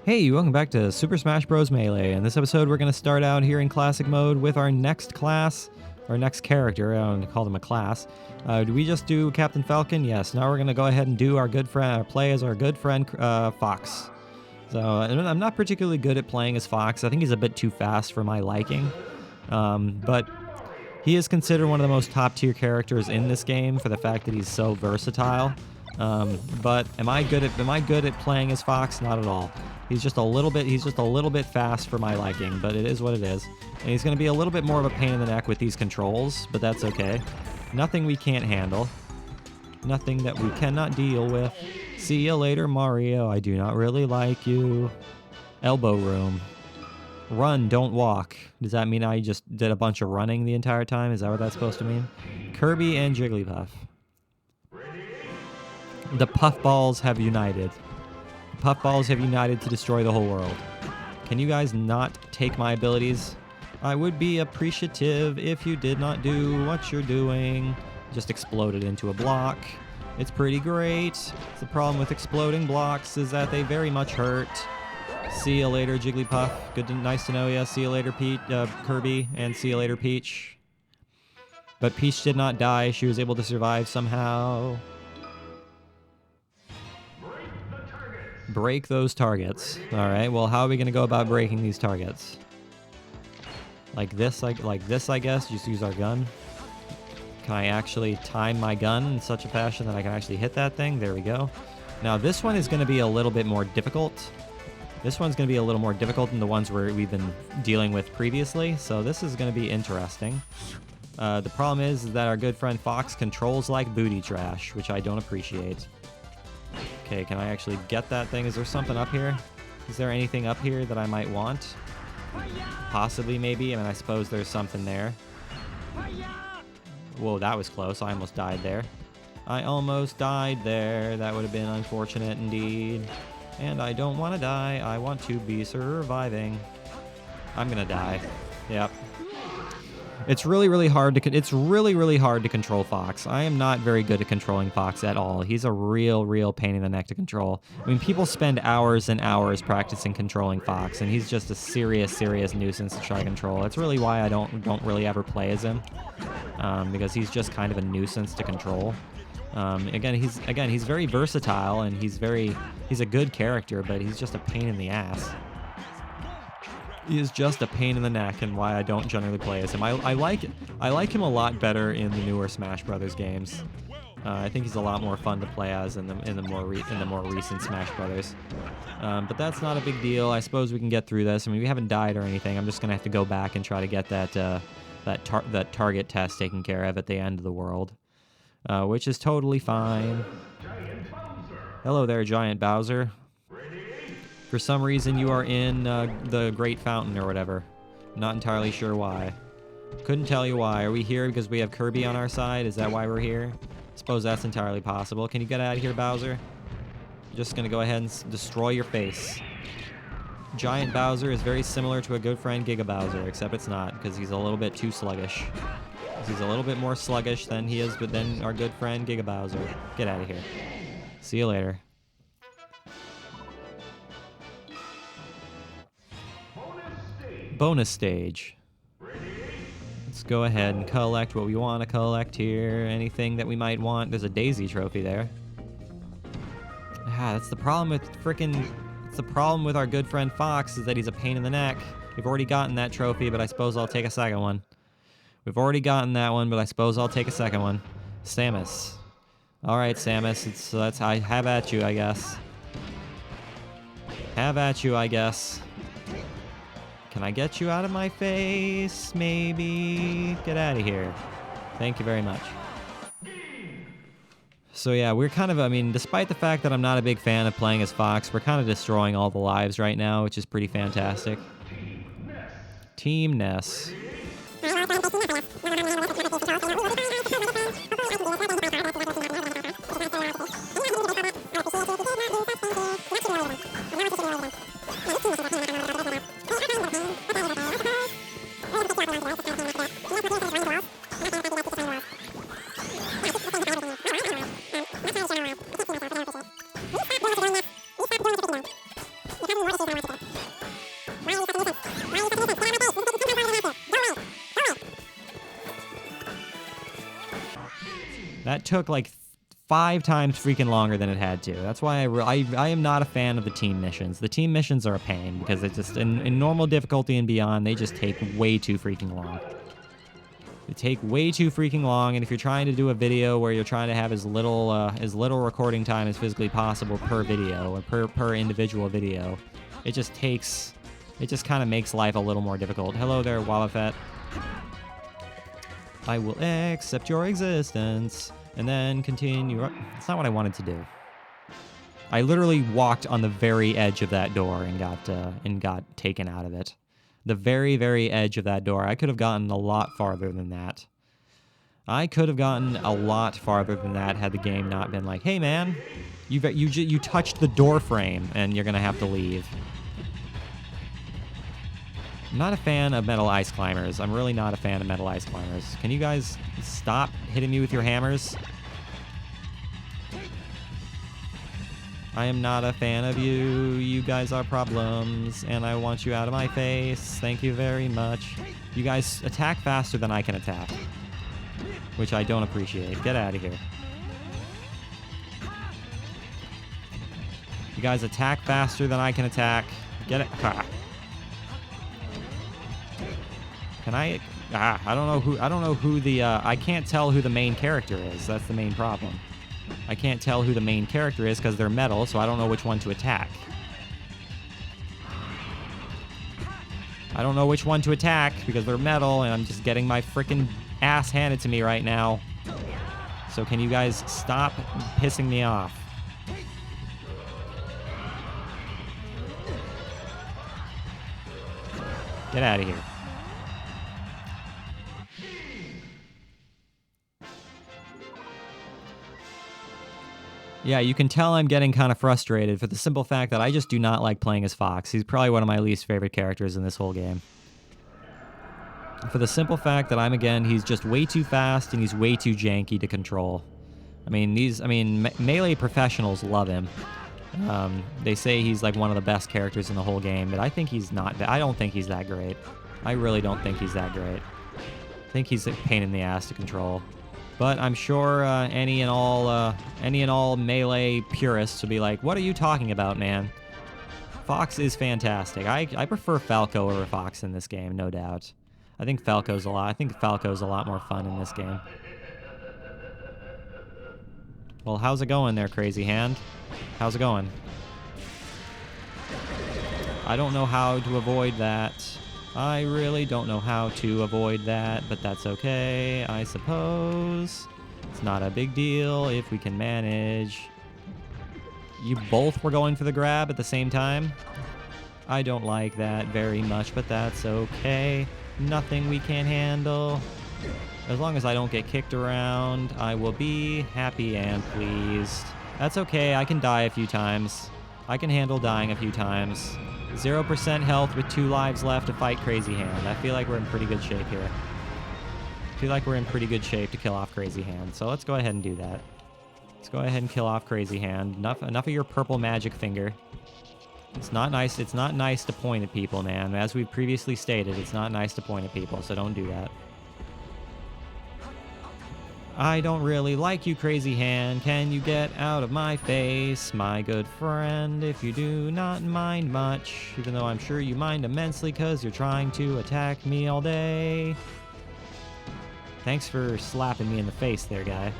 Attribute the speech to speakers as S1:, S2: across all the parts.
S1: Hey, welcome back to Super Smash Bros. Melee. In this episode, we're going to start out here in Classic Mode with our next class, or next character. I don't call them a class. Did we just do Captain Falcon? Yes. Now we're going to go ahead and do our good friend, play as our good friend Fox. So I'm not particularly good at playing as Fox. I think he's a bit too fast for my liking. But he is considered one of the most top-tier characters in this game for the fact that he's so versatile. But am I good at playing as Fox? Not at all. He's just a little bit fast for my liking, but it is what it is. And he's going to be a little bit more of a pain in the neck with these controls, but that's okay. Nothing we can't handle. Nothing that we cannot deal with. See you later, Mario. I do not really like you. Elbow room. Run, don't walk. Does that mean I just did a bunch of running the entire time? Is that what that's supposed to mean? Kirby and Jigglypuff. The Puffballs have united. Puffballs have united to destroy the whole world. Can you guys not take my abilities? I would be appreciative if you did not do what you're doing. Just exploded into a block. It's pretty great. The problem with exploding blocks is that they very much hurt. See you later, Jigglypuff. Nice to know ya. See you later, Kirby, and see you later, Peach. But Peach did not die. She was able to survive somehow. Break those targets. All right. Well, how are we going to go about breaking these targets? Like this, I guess. Just use our gun. Can I actually time my gun in such a fashion that I can actually hit that thing? There we go. Now, this one is going to be a little bit more difficult. This one's going to be a little more difficult than the ones we've been dealing with previously. So this is going to be interesting. The problem is that our good friend Fox controls like booty trash, which I don't appreciate. Okay, can I actually get that thing? Is there something up here? Is there anything up here that I might want? Possibly, maybe. I mean, I suppose there's something there. Whoa, that was close. I almost died there. I almost died there. That would have been unfortunate indeed. And I don't want to die. I want to be surviving. I'm gonna die. Yep. It's really hard to control Fox. I am not very good at controlling Fox at all. He's a real pain in the neck to control. I mean, people spend hours and hours practicing controlling Fox, and he's just a serious nuisance to try to control. That's really why I don't really ever play as him, because he's just kind of a nuisance to control. Again, he's very versatile, and he's a good character, but he's just a pain in the ass. He is just a pain in the neck, and why I don't generally play as him. I like him a lot better in the newer Smash Brothers games. I think he's a lot more fun to play as in the more recent Smash Brothers. But that's not a big deal. I suppose we can get through this. I mean, we haven't died or anything. I'm just gonna have to go back and try to get that target test taken care of at the end of the world, which is totally fine. Hello there, Giant Bowser. For some reason, you are in the Great Fountain or whatever. Not entirely sure why. Couldn't tell you why. Are we here because we have Kirby on our side? Is that why we're here? Suppose that's entirely possible. Can you get out of here, Bowser? I'm just gonna go ahead and destroy your face. Giant Bowser is very similar to a good friend Giga Bowser, except it's not, because he's a little bit too sluggish. He's a little bit more sluggish than he is, but then our good friend Giga Bowser. Get out of here. See you later. Bonus stage. Let's go ahead and collect what we want to collect here. Anything that we might want. There's a Daisy trophy there. That's the problem with it's the problem with our good friend Fox, is that he's a pain in the neck. We've already gotten that trophy, but I suppose I'll take a second one. We've already gotten that one, but I suppose I'll take a second one. Samus. Alright, Samus, let's have at you, I guess. Have at you, I guess. Can I get you out of my face? Maybe? Get out of here. Thank you very much. So yeah, we're kind of, I mean, despite the fact that I'm not a big fan of playing as Fox, we're kind of destroying all the lives right now, which is pretty fantastic. Team Ness. That took like 5 times freaking longer than it had to. That's why I am not a fan of the team missions. The team missions are a pain because it's just in normal difficulty and beyond, they just take way too freaking long. They take way too freaking long, and if you're trying to do a video where you're trying to have as little recording time as physically possible per video or per individual video, it just kind of makes life a little more difficult. Hello there, Wobbuffet. I will accept your existence. And then continue. That's not what I wanted to do. I literally walked on the very edge of that door and got taken out of it. The very, very edge of that door. I could have gotten a lot farther than that. I could have gotten a lot farther than that had the game not been like, hey man, you touched the door frame and you're gonna have to leave. I'm not a fan of metal ice climbers. I'm really not a fan of metal ice climbers. Can you guys stop hitting me with your hammers? I am not a fan of you. You guys are problems, and I want you out of my face. Thank you very much. You guys attack faster than I can attack, which I don't appreciate. Get out of here. You guys attack faster than I can attack. Get it. Ha. Can I? I don't know who the. I can't tell who the main character is. That's the main problem. I can't tell who the main character is because they're metal, so I don't know which one to attack. I don't know which one to attack because they're metal, and I'm just getting my frickin' ass handed to me right now. So can you guys stop pissing me off? Get out of here. Yeah, you can tell I'm getting kind of frustrated for the simple fact that I just do not like playing as Fox. He's probably one of my least favorite characters in this whole game. For the simple fact that he's just way too fast and he's way too janky to control. Melee professionals love him. They say he's like one of the best characters in the whole game, but I think he's not. I don't think he's that great. I really don't think he's that great. I think he's a pain in the ass to control. But I'm sure any and all Melee purists will be like, what are you talking about, man? Fox is fantastic. I prefer Falco over Fox in this game, no doubt. I think Falco's a lot more fun in this game. Well, how's it going there, Crazy Hand? How's it going? I don't know how to avoid that. I really don't know how to avoid that, but that's okay, I suppose. It's not a big deal if we can manage. You both were going for the grab at the same time? I don't like that very much, but that's okay. Nothing we can't handle. As long as I don't get kicked around, I will be happy and pleased. That's okay, I can die a few times. I can handle dying a few times. 0% health with 2 lives left to fight Crazy Hand. I feel like we're in pretty good shape here. I feel like we're in pretty good shape to kill off Crazy Hand. So let's go ahead and do that. Let's go ahead and kill off Crazy Hand. Enough of your purple magic finger. It's not nice. It's not nice to point at people, man. As we previously stated, it's not nice to point at people, so don't do that. I don't really like you, Crazy Hand. Can you get out of my face, my good friend, if you do not mind much? Even though I'm sure you mind immensely because you're trying to attack me all day. Thanks for slapping me in the face there, guy.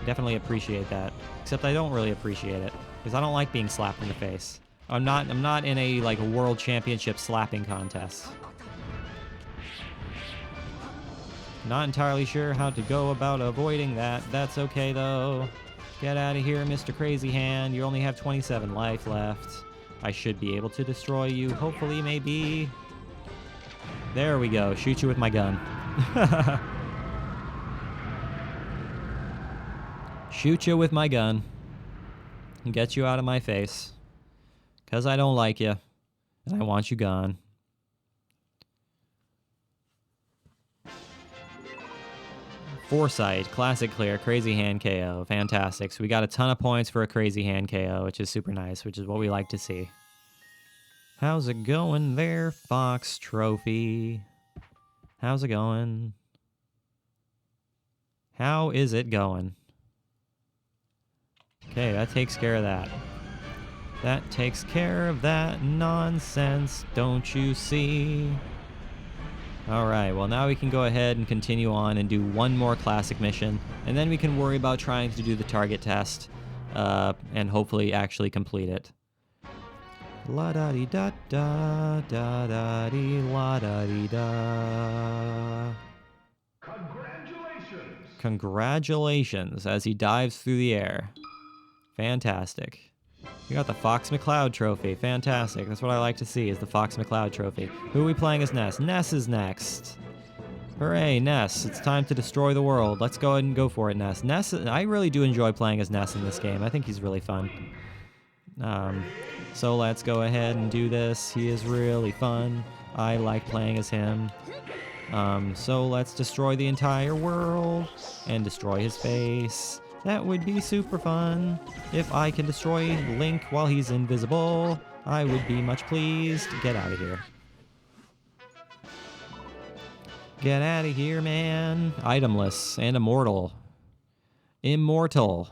S1: Definitely appreciate that. Except I don't really appreciate it because I don't like being slapped in the face. I'm not in a world championship slapping contest. Not entirely sure how to go about avoiding that. That's okay, though. Get out of here, Mr. Crazy Hand. You only have 27 life left. I should be able to destroy you. Hopefully, maybe. There we go. Shoot you with my gun. Shoot you with my gun. And get you out of my face. Because I don't like you. And I want you gone. Foresight, classic clear, Crazy Hand KO. Fantastic. So we got a ton of points for a Crazy Hand KO, which is super nice, which is what we like to see. How's it going there, Fox Trophy? How's it going? How is it going? Okay, that takes care of that. That takes care of that nonsense, don't you see? Alright, well now we can go ahead and continue on and do one more classic mission, and then we can worry about trying to do the target test, and hopefully actually complete it. La-da-dee-da-da, da-da-dee, la-da-dee-da.
S2: Congratulations!
S1: Congratulations as he dives through the air. Fantastic. We got the Fox McCloud trophy. Fantastic. That's what I like to see, is the Fox McCloud trophy. Who are we playing as Ness? Ness is next. Hooray, Ness. It's time to destroy the world. Let's go ahead and go for it, Ness. Ness, I really do enjoy playing as Ness in this game. I think he's really fun. So let's go ahead and do this. He is really fun. I like playing as him. So let's destroy the entire world and destroy his face. That would be super fun. If I can destroy Link while he's invisible, I would be much pleased. Get out of here. Get out of here, man. Itemless and immortal. Immortal.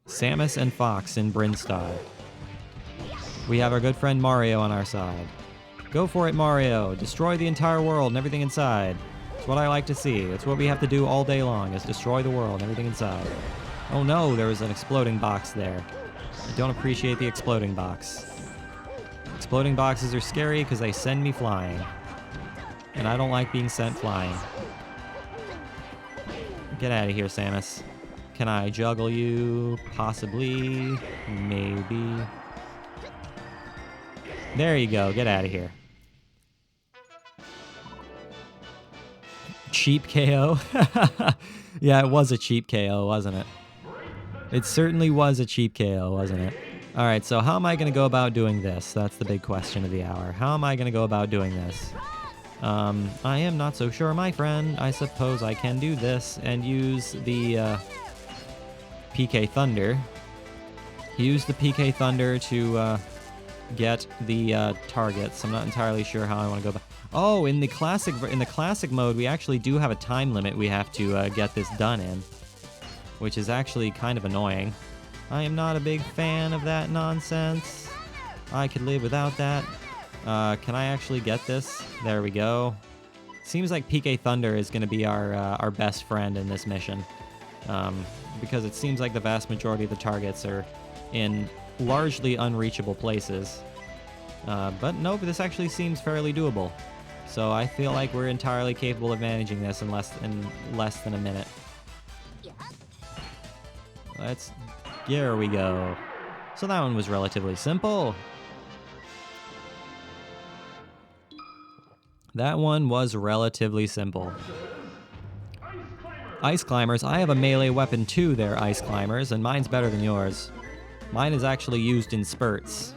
S1: Samus and Fox in Brinstar. We have our good friend Mario on our side. Go for it, Mario. Destroy the entire world and everything inside. It's what I like to see. It's what we have to do all day long, is destroy the world and everything inside. Oh no, there was an exploding box there. I don't appreciate the exploding box. Exploding boxes are scary because they send me flying. And I don't like being sent flying. Get out of here, Samus. Can I juggle you? Possibly. Maybe. There you go. Get out of here. Cheap KO? Yeah, it was a cheap KO, wasn't it? It certainly was a cheap KO, wasn't it? Alright, so how am I going to go about doing this? That's the big question of the hour. How am I going to go about doing this? I am not so sure, my friend. I suppose I can do this and use the PK Thunder. Use the PK Thunder to get the targets. I'm not entirely sure how I want to go about. Oh, in the classic mode, we actually do have a time limit we have to get this done in, which is actually kind of annoying. I am not a big fan of that nonsense. I could live without that. Can I actually get this? There we go. Seems like PK Thunder is going to be our best friend in this mission, because it seems like the vast majority of the targets are in largely unreachable places. But nope, this actually seems fairly doable. So I feel like we're entirely capable of managing this in less than a minute. Here we go. So that one was relatively simple. That one was relatively simple. Ice Climbers, I have a melee weapon too there, Ice Climbers, and mine's better than yours. Mine is actually used in spurts.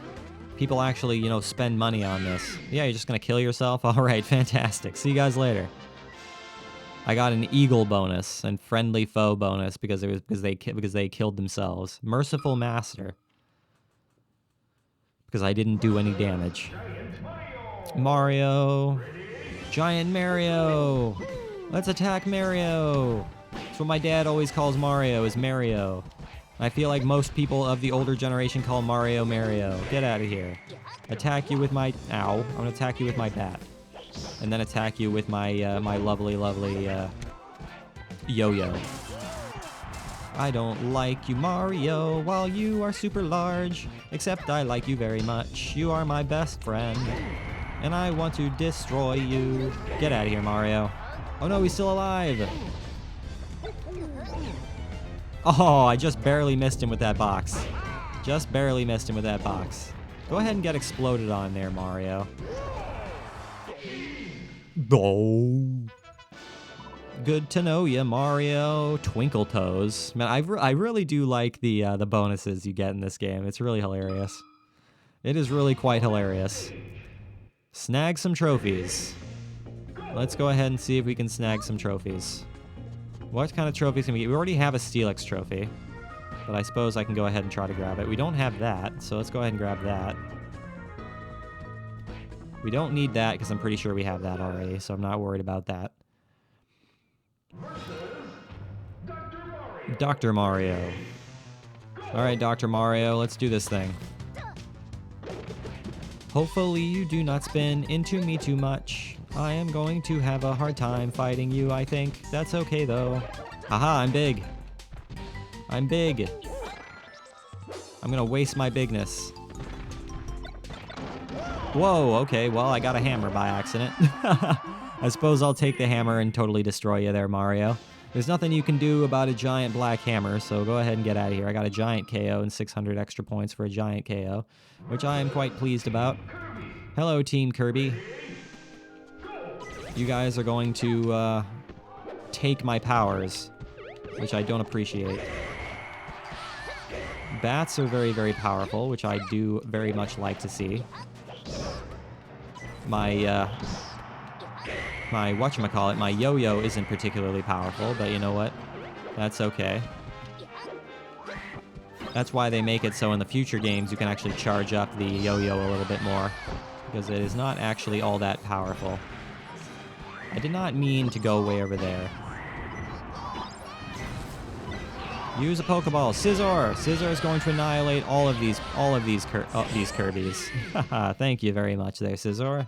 S1: People actually, you know, spend money on this. Yeah, you're just gonna kill yourself? Alright, fantastic. See you guys later. I got an eagle bonus and friendly foe bonus because they killed themselves. Merciful Master. Because I didn't do any damage. Mario. Giant Mario. Let's attack Mario. That's what my dad always calls Mario, is Mario. I feel like most people of the older generation call Mario Mario. Get out of here. Attack you with my... Ow. I'm gonna attack you with my bat. And then attack you with my my lovely yo-yo. I don't like you, Mario, while you are super large. Except I like you very much. You are my best friend. And I want to destroy you. Get out of here, Mario. Oh no, he's still alive. Oh, I just barely missed him with that box. Just barely missed him with that box. Go ahead and get exploded on there, Mario. Oh. Good to know ya, Mario. Twinkle Toes. Man, I really do like the bonuses you get in this game. It's really hilarious. It is really quite hilarious. Snag some trophies. Let's go ahead and see if we can snag some trophies. What kind of trophies can we get? We already have a Steelix trophy, but I suppose I can go ahead and try to grab it. We don't have that, so let's go ahead and grab that. We don't need that because I'm pretty sure we have that already, so I'm not worried about that. Dr. Mario. Alright, Dr. Mario, let's do this thing. Hopefully you do not spin into me too much. I am going to have a hard time fighting you, I think. That's okay, though. Haha, I'm big. I'm big. I'm gonna waste my bigness. Whoa, okay, well, I got a hammer by accident. I suppose I'll take the hammer and totally destroy you there, Mario. There's nothing you can do about a giant black hammer, so go ahead and get out of here. I got a giant KO and 600 extra points for a giant KO, which I am quite pleased about. Hello, Team Kirby. You guys are going to take my powers, which I don't appreciate. Bats are very, very powerful, which I do very much like to see. My whatchamacallit, my yo-yo isn't particularly powerful, but you know what? That's okay. That's why they make it so in the future games you can actually charge up the yo-yo a little bit more, because it is not actually all that powerful. I did not mean to go way over there. Use a Pokeball. Scizor! Scizor is going to annihilate all of these Kirbys. Haha, thank you very much there, Scizor.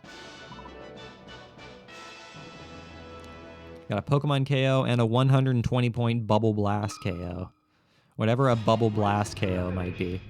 S1: Got a Pokemon KO and a 120-point Bubble Blast KO. Whatever a Bubble Blast KO might be.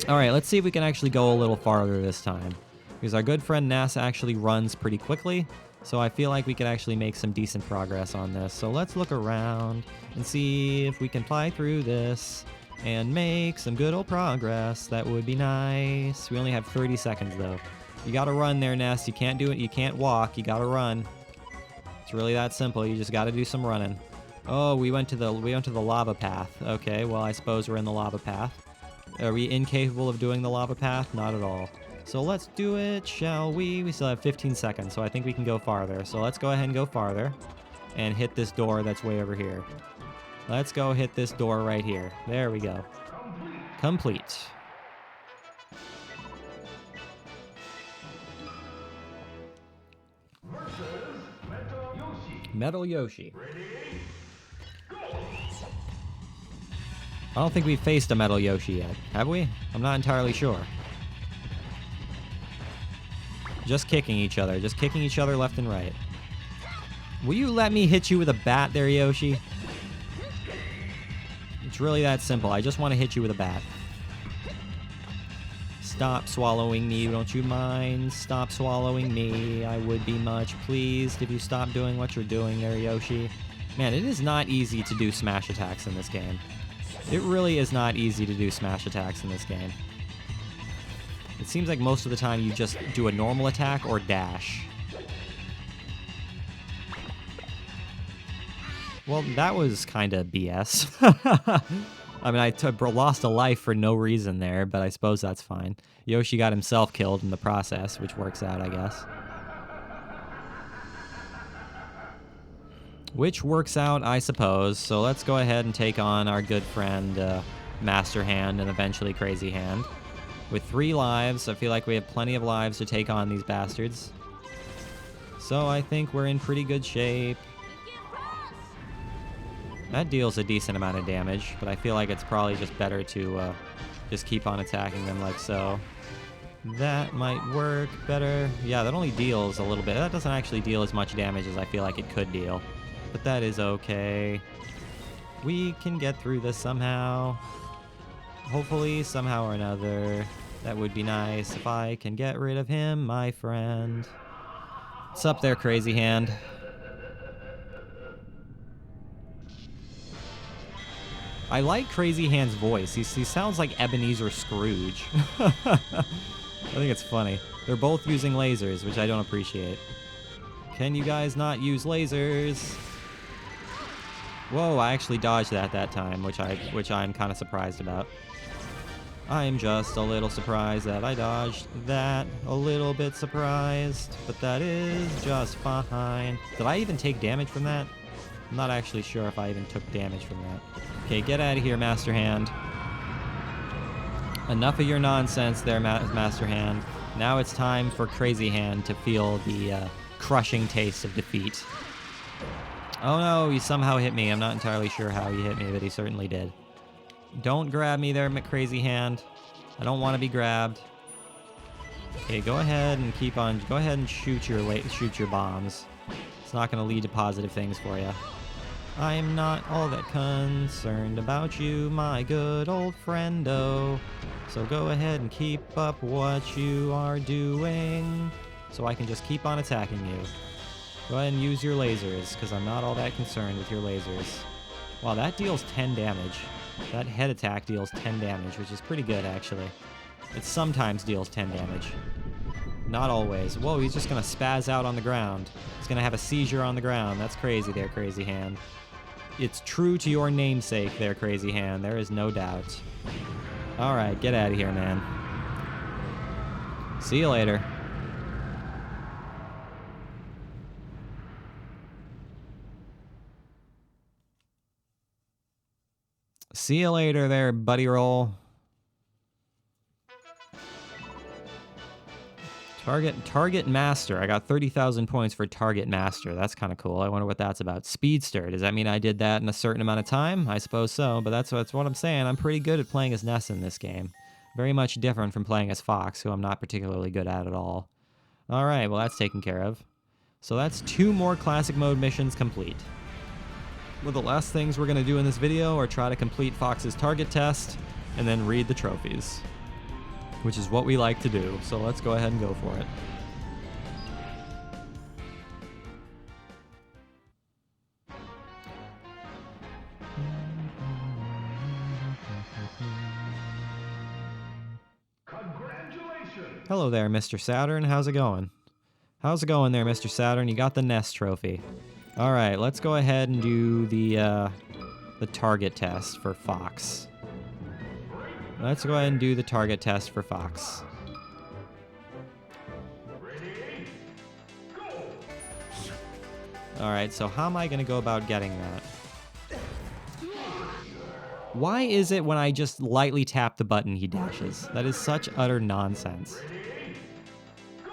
S1: Alright, let's see if we can actually go a little farther this time. Because our good friend Ness actually runs pretty quickly, so I feel like we could actually make some decent progress on this. So let's look around and see if we can fly through this and make some good old progress. That would be nice. We only have 30 seconds, though. You gotta run there, Ness. You can't do it. You can't walk. You gotta run. It's really that simple. You just got to do some running. Oh, we went to the lava path. Okay, well, I suppose we're in the lava path. Are we incapable of doing the lava path? Not at all. So let's do it, shall we? We still have 15 seconds, so I think we can go farther. So let's go ahead and go farther and hit this door that's way over here. Let's go hit this door right here. There we go. Complete. Metal Yoshi. I don't think we've faced a Metal Yoshi yet, have we? I'm not entirely sure. Just kicking each other left and right. Will you let me hit you with a bat there, Yoshi? It's really that simple. I just want to hit you with a bat. Stop swallowing me, don't you mind? Stop swallowing me. I would be much pleased if you stop doing what you're doing there, Yoshi. Man, it is not easy to do smash attacks in this game. It really is not easy to do smash attacks in this game. It seems like most of the time you just do a normal attack or dash. Well, that was kind of BS. I mean, I lost a life for no reason there, but I suppose that's fine. Yoshi got himself killed in the process, which works out, I guess. Which works out, I suppose. So let's go ahead and take on our good friend, Master Hand, and eventually Crazy Hand. With 3 lives, I feel like we have plenty of lives to take on these bastards. So I think we're in pretty good shape. That deals a decent amount of damage, but I feel like it's probably just better to just keep on attacking them like so. That might work better. Yeah, that only deals a little bit. That doesn't actually deal as much damage as I feel like it could deal. But that is okay. We can get through this somehow. Hopefully, somehow or another. That would be nice if I can get rid of him, my friend. What's up there, Crazy Hand? I like Crazy Hand's voice. He sounds like Ebenezer Scrooge. I think it's funny. They're both using lasers, which I don't appreciate. Can you guys not use lasers? Whoa, I actually dodged that time, which I'm kind of surprised about. I'm just a little surprised that I dodged that. A little bit surprised, but that is just fine. Did I even take damage from that? I'm not actually sure if I even took damage from that. Okay, get out of here, Master Hand. Enough of your nonsense there, Master Hand. Now it's time for Crazy Hand to feel the crushing taste of defeat. Oh no, he somehow hit me. I'm not entirely sure how he hit me, but he certainly did. Don't grab me there, crazy hand. I don't want to be grabbed. Okay, go ahead and keep on. Go ahead and shoot your bombs. It's not going to lead to positive things for you. I am not all that concerned about you, my good old friendo. So go ahead and keep up what you are doing, so I can just keep on attacking you. Go ahead and use your lasers, because I'm not all that concerned with your lasers. Wow, that deals 10 damage. That head attack deals 10 damage, which is pretty good, actually. It sometimes deals 10 damage. Not always. Whoa, he's just going to spaz out on the ground. He's going to have a seizure on the ground. That's crazy there, Crazy Hand. It's true to your namesake there, Crazy Hand. There is no doubt. All right, get out of here, man. See you later. See you later there, buddy roll. Target Master. I got 30,000 points for Target Master. That's kind of cool. I wonder what that's about. Speedster. Does that mean I did that in a certain amount of time? I suppose so, but that's what I'm saying. I'm pretty good at playing as Ness in this game. Very much different from playing as Fox, who I'm not particularly good at all. All right, well, that's taken care of. So that's 2 more Classic Mode missions complete. Well, the last things we're going to do in this video are try to complete Fox's target test and then read the trophies, which is what we like to do. So let's go ahead and go for it.
S2: Congratulations!
S1: Hello there, Mr. Saturn. How's it going? How's it going there, Mr. Saturn? You got the Ness trophy. All right, let's go ahead and do the target test for Fox. Let's go ahead and do the target test for Fox.
S2: Ready? Go!
S1: All right, so how am I going to go about getting that? Why is it when I just lightly tap the button, he dashes? That is such utter nonsense.
S2: Ready? Go!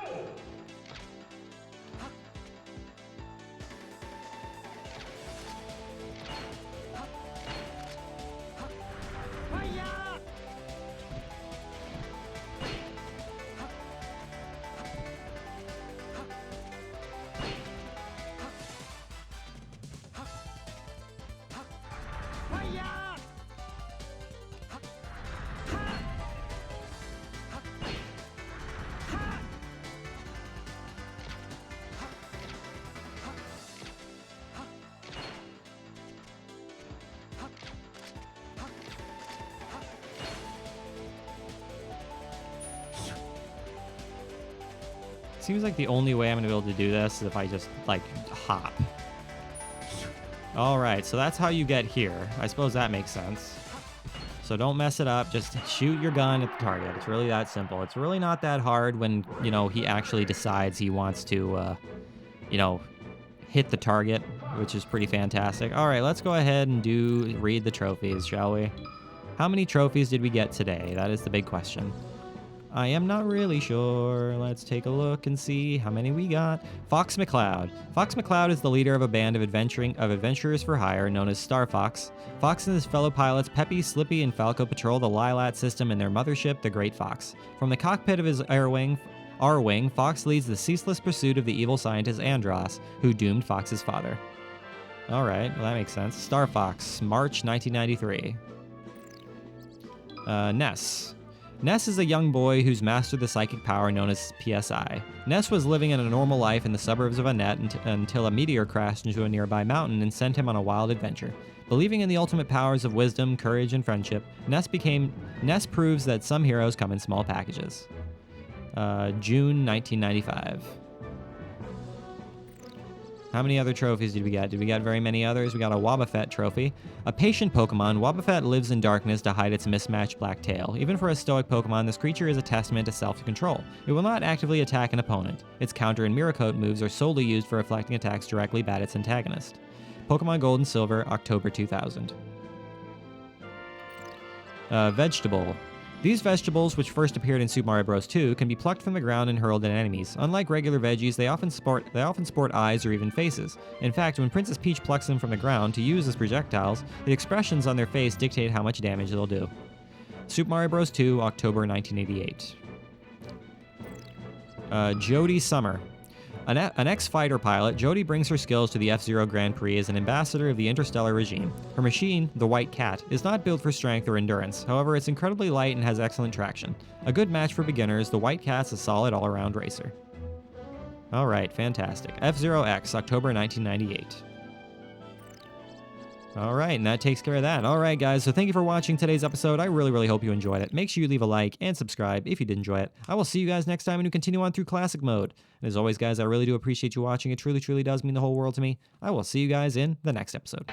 S1: Seems like the only way I'm going to be able to do this is if I just, like, hop. Alright, so that's how you get here. I suppose that makes sense. So don't mess it up. Just shoot your gun at the target. It's really that simple. It's really not that hard when, you know, he actually decides he wants to, you know, hit the target, which is pretty fantastic. Alright, let's go ahead and read the trophies, shall we? How many trophies did we get today? That is the big question. I am not really sure. Let's take a look and see how many we got. Fox McCloud. Fox McCloud is the leader of a band of adventurers for hire known as Star Fox. Fox and his fellow pilots Peppy, Slippy, and Falco patrol the Lilat system in their mothership, the Great Fox. From the cockpit of his R-Wing, Fox leads the ceaseless pursuit of the evil scientist Andros, who doomed Fox's father. Alright, well that makes sense. Star Fox, March 1993. Ness. Ness is a young boy who's mastered the psychic power known as PSI. Ness was living in a normal life in the suburbs of Annette until a meteor crashed into a nearby mountain and sent him on a wild adventure. Believing in the ultimate powers of wisdom, courage, and friendship, Ness proves that some heroes come in small packages. June 1995. How many other trophies did we get? Did we get very many others? We got a Wobbuffet trophy. A patient Pokemon, Wobbuffet lives in darkness to hide its mismatched black tail. Even for a stoic Pokemon, this creature is a testament to self-control. It will not actively attack an opponent. Its counter and mirror coat moves are solely used for reflecting attacks directly at its antagonist. Pokemon Gold and Silver, October 2000. Vegetable. These vegetables, which first appeared in Super Mario Bros. 2, can be plucked from the ground and hurled at enemies. Unlike regular veggies, they often sport eyes or even faces. In fact, when Princess Peach plucks them from the ground to use as projectiles, the expressions on their face dictate how much damage they'll do. Super Mario Bros. 2, October 1988. Jodie Summer. An ex-fighter pilot, Jodie brings her skills to the F-Zero Grand Prix as an ambassador of the interstellar regime. Her machine, the White Cat, is not built for strength or endurance. However, it's incredibly light and has excellent traction. A good match for beginners, the White Cat's a solid all-around racer. Alright, fantastic. F-Zero X, October 1998. Alright, and that takes care of that. Alright, guys, so thank you for watching today's episode. I really hope you enjoyed it. Make sure you leave a like and subscribe if you did enjoy it. I will see you guys next time when we continue on through Classic Mode. And as always, guys, I really do appreciate you watching. It truly does mean the whole world to me. I will see you guys in the next episode.